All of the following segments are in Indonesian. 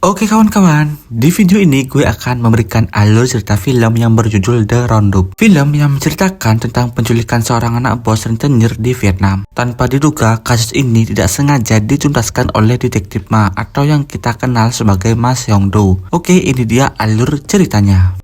Oke kawan-kawan, di video ini gue akan memberikan alur cerita film yang berjudul The Roundup. Film yang menceritakan tentang penculikan seorang anak bos rentenir di Vietnam. Tanpa diduga, kasus ini tidak sengaja dituntaskan oleh detektif Ma atau yang kita kenal sebagai Ma Seong Do. Oke, ini dia alur ceritanya.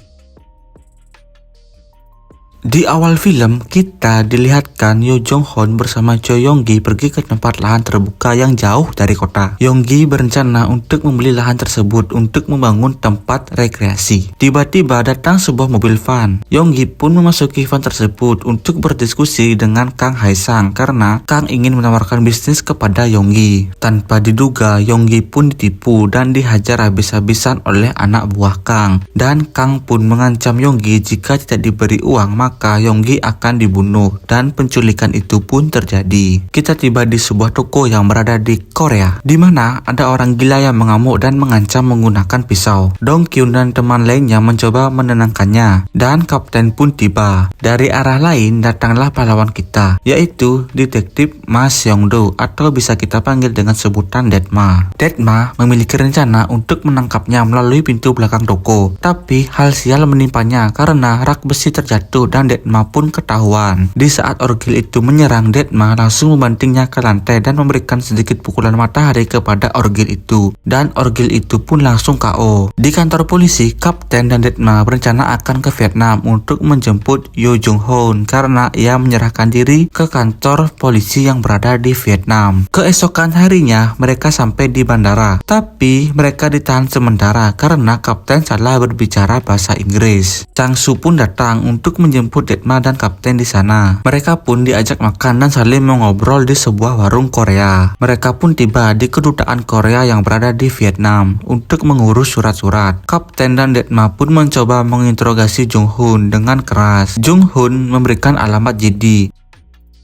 Di awal film, kita dilihatkan Yo Jong Hoon bersama Choi Yong Gi pergi ke tempat lahan terbuka yang jauh dari kota. Yong Gi berencana untuk membeli lahan tersebut untuk membangun tempat rekreasi. Tiba-tiba datang sebuah mobil van. Yong Gi pun memasuki van tersebut untuk berdiskusi dengan Kang Hae Sang karena Kang ingin menawarkan bisnis kepada Yong Gi. Tanpa diduga, Yong Gi pun ditipu dan dihajar habis-habisan oleh anak buah Kang. Dan Kang pun mengancam Yong Gi jika tidak diberi uang maka Yong Gi akan dibunuh dan penculikan itu pun terjadi. Kita tiba di sebuah toko yang berada di Korea, di mana ada orang gila yang mengamuk dan mengancam menggunakan pisau. Dong Kyun dan teman lainnya mencoba menenangkannya dan kapten pun tiba. Dari arah lain datanglah pahlawan kita, yaitu detektif Ma Seong Do atau bisa kita panggil dengan sebutan Detma. Detma memiliki rencana untuk menangkapnya melalui pintu belakang toko, tapi hal sial menimpanya karena rak besi terjatuh dan Detma pun ketahuan. Di saat orgil itu menyerang, Detma langsung membantingnya ke lantai dan memberikan sedikit pukulan matahari kepada orgil itu. Dan orgil itu pun langsung KO. Di kantor polisi, Kapten dan Detma berencana akan ke Vietnam untuk menjemput Yo Jong Hoon karena ia menyerahkan diri ke kantor polisi yang berada di Vietnam. Keesokan harinya, mereka sampai di bandara. Tapi mereka ditahan sementara karena Kapten salah berbicara bahasa Inggris. Chang Su pun datang untuk menjemput Detma dan Kapten di sana. Mereka pun diajak makan dan saling mengobrol di sebuah warung Korea. Mereka pun tiba di kedutaan Korea yang berada di Vietnam untuk mengurus surat-surat. Kapten dan Detma pun mencoba menginterogasi Jung Hoon dengan keras. Jung Hoon memberikan alamat JD.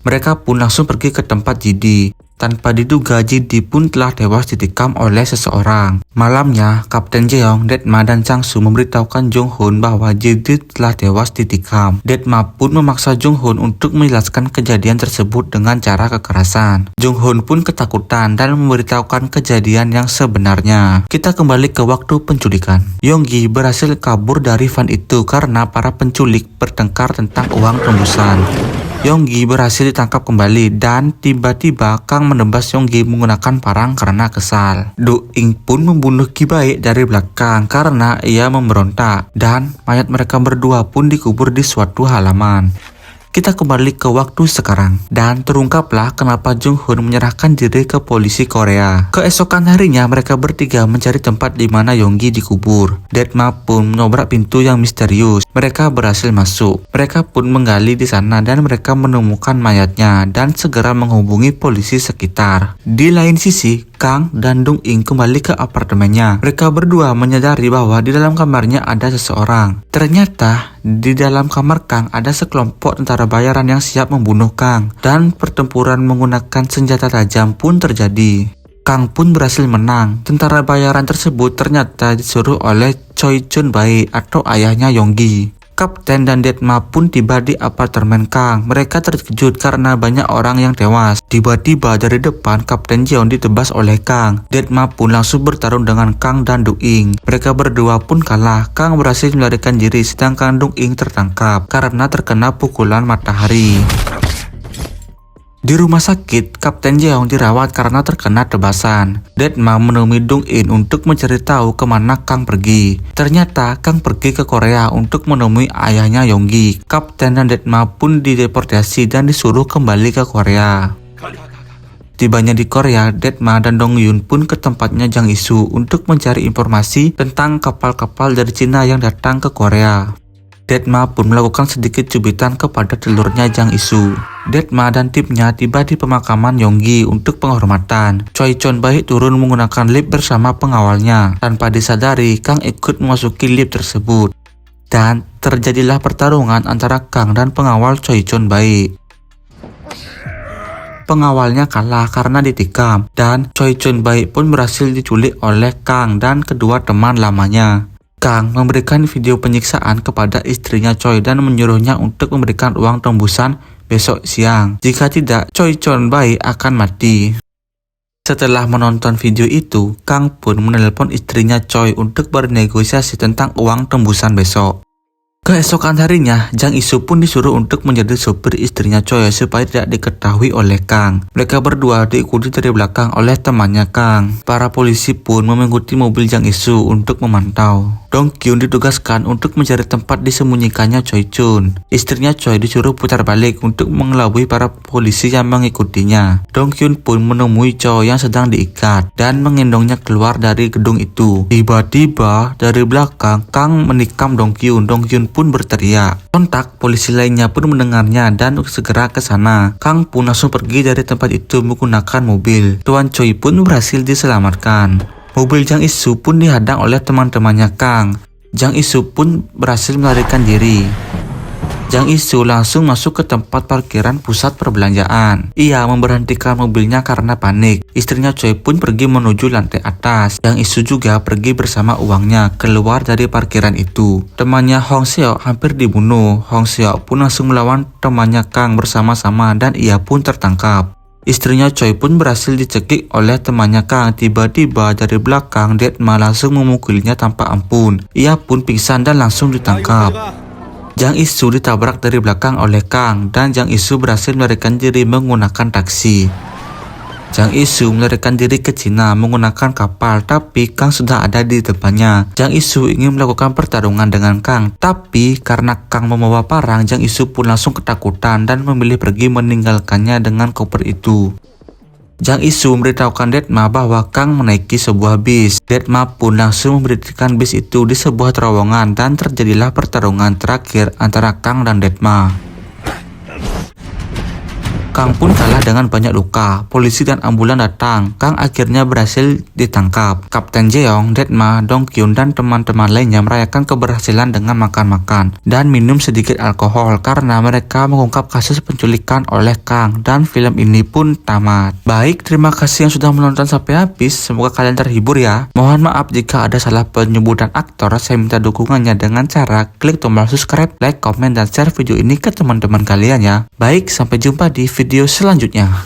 Mereka pun langsung pergi ke tempat JD. Tanpa diduga, JD pun telah tewas ditikam oleh seseorang. Malamnya, Kapten Jeong, Detma, dan Chang Su memberitahukan Jung Hoon bahwa JD telah tewas ditikam. Detma pun memaksa Jung Hoon untuk menjelaskan kejadian tersebut dengan cara kekerasan. Jung Hoon pun ketakutan dan memberitahukan kejadian yang sebenarnya. Kita kembali ke waktu penculikan. Yong Gi berhasil kabur dari van itu karena para penculik bertengkar tentang uang tembusan. Yong Gi berhasil ditangkap kembali dan tiba-tiba Kang menembas Yong Gi menggunakan parang karena kesal. Do In pun membunuh Ki Bae dari belakang karena ia memberontak dan mayat mereka berdua pun dikubur di suatu halaman. Kita kembali ke waktu sekarang dan terungkaplah kenapa Jung Hoon menyerahkan diri ke polisi Korea. Keesokan harinya mereka bertiga mencari tempat di mana Yong Gi dikubur. Detma pun menobrak pintu yang misterius. Mereka berhasil masuk. Mereka pun menggali di sana dan mereka menemukan mayatnya dan segera menghubungi polisi sekitar. Di lain sisi, Kang dan Dong In kembali ke apartemennya. Mereka berdua menyadari bahwa di dalam kamarnya ada seseorang. Ternyata di dalam kamar Kang ada sekelompok tentara bayaran yang siap membunuh Kang. Dan pertempuran menggunakan senjata tajam pun terjadi. Kang pun berhasil menang. Tentara bayaran tersebut ternyata disuruh oleh Choi Chun Bae atau ayahnya Yong Gi. Kapten dan Detma pun tiba di apartemen Kang. Mereka terkejut karena banyak orang yang tewas. Tiba-tiba dari depan Kapten Jeong ditebas oleh Kang. Detma pun langsung bertarung dengan Kang dan Dong In. Mereka berdua pun kalah. Kang berhasil melarikan diri sedangkan Dong In tertangkap karena terkena pukulan matahari. Di rumah sakit, Kapten Jeong dirawat karena terkena tebasan. Detma menemui Dong In untuk mencari tahu kemana Kang pergi. Ternyata Kang pergi ke Korea untuk menemui ayahnya Yong Gi. Kapten dan Detma pun dideportasi dan disuruh kembali ke Korea. Tibanya di Korea, Detma dan Dong Yun pun ke tempatnya Jang Isu untuk mencari informasi tentang kapal-kapal dari Cina yang datang ke Korea. Detma pun melakukan sedikit cubitan kepada telurnya Jang Isu. Detma dan timnya tiba di pemakaman Yong Gi untuk penghormatan. Choi Chun Bae turun menggunakan lift bersama pengawalnya. Tanpa disadari, Kang ikut memasuki lift tersebut. Dan terjadilah pertarungan antara Kang dan pengawal Choi Chun Bae. Pengawalnya kalah karena ditikam dan Choi Chun Bae pun berhasil diculik oleh Kang dan kedua teman lamanya. Kang memberikan video penyiksaan kepada istrinya Choi dan menyuruhnya untuk memberikan uang tembusan besok siang. Jika tidak, Choi Chun Bae akan mati. Setelah menonton video itu, Kang pun menelpon istrinya Choi untuk bernegosiasi tentang uang tembusan besok. Keesokan harinya, Jang Isu pun disuruh untuk menjadi supir istrinya Choi supaya tidak diketahui oleh Kang. Mereka berdua diikuti dari belakang oleh temannya Kang. Para polisi pun mengikuti mobil Jang Isu untuk memantau. Dong Kyun ditugaskan untuk mencari tempat disembunyikannya Choi Chun. Istrinya Choi disuruh putar balik untuk mengelabui para polisi yang mengikutinya. Dong Kyun pun menemui Choi yang sedang diikat dan mengendongnya keluar dari gedung itu. Tiba-tiba dari belakang Kang menikam Dong Kyun. Dong Kyun pun berteriak. Sontak polisi lainnya pun mendengarnya dan segera ke sana. Kang pun langsung pergi dari tempat itu menggunakan mobil. Tuan Choi pun berhasil diselamatkan. Mobil Jang Isu pun dihadang oleh teman-temannya Kang. Jang Isu pun berhasil melarikan diri. Jang Isu langsung masuk ke tempat parkiran pusat perbelanjaan. Ia memberhentikan mobilnya karena panik. Istrinya Choi pun pergi menuju lantai atas. Jang Isu juga pergi bersama uangnya keluar dari parkiran itu. Temannya Hong Seok hampir dibunuh. Hong Seok pun langsung melawan temannya Kang bersama-sama dan ia pun tertangkap. Istrinya Choi pun berhasil dicekik oleh temannya Kang. Tiba-tiba dari belakang Detma langsung memukulinya tanpa ampun. Ia pun pingsan dan langsung ditangkap. Jang Isu ditabrak dari belakang oleh Kang dan Jang Isu berhasil melarikan diri menggunakan taksi. Jang Isu melarikan diri ke Cina menggunakan kapal, tapi Kang sudah ada di depannya. Jang Isu ingin melakukan pertarungan dengan Kang, tapi karena Kang membawa parang, Jang Isu pun langsung ketakutan dan memilih pergi meninggalkannya dengan koper itu. Jang Isu memberitahukan Detma bahwa Kang menaiki sebuah bis. Detma pun langsung memberhentikan bis itu di sebuah terowongan dan terjadilah pertarungan terakhir antara Kang dan Detma. Kang pun kalah dengan banyak luka. Polisi dan ambulan datang. Kang akhirnya berhasil ditangkap. Kapten Jeong, Detma, Dong Kyun dan teman-teman lainnya merayakan keberhasilan dengan makan-makan dan minum sedikit alkohol karena mereka mengungkap kasus penculikan oleh Kang, dan film ini pun tamat. Baik, terima kasih yang sudah menonton sampai habis. Semoga kalian terhibur ya. Mohon maaf jika ada salah penyebutan aktor. Saya minta dukungannya dengan cara klik tombol subscribe, like, komen, dan share video ini ke teman-teman kalian ya. Baik, sampai jumpa di video selanjutnya.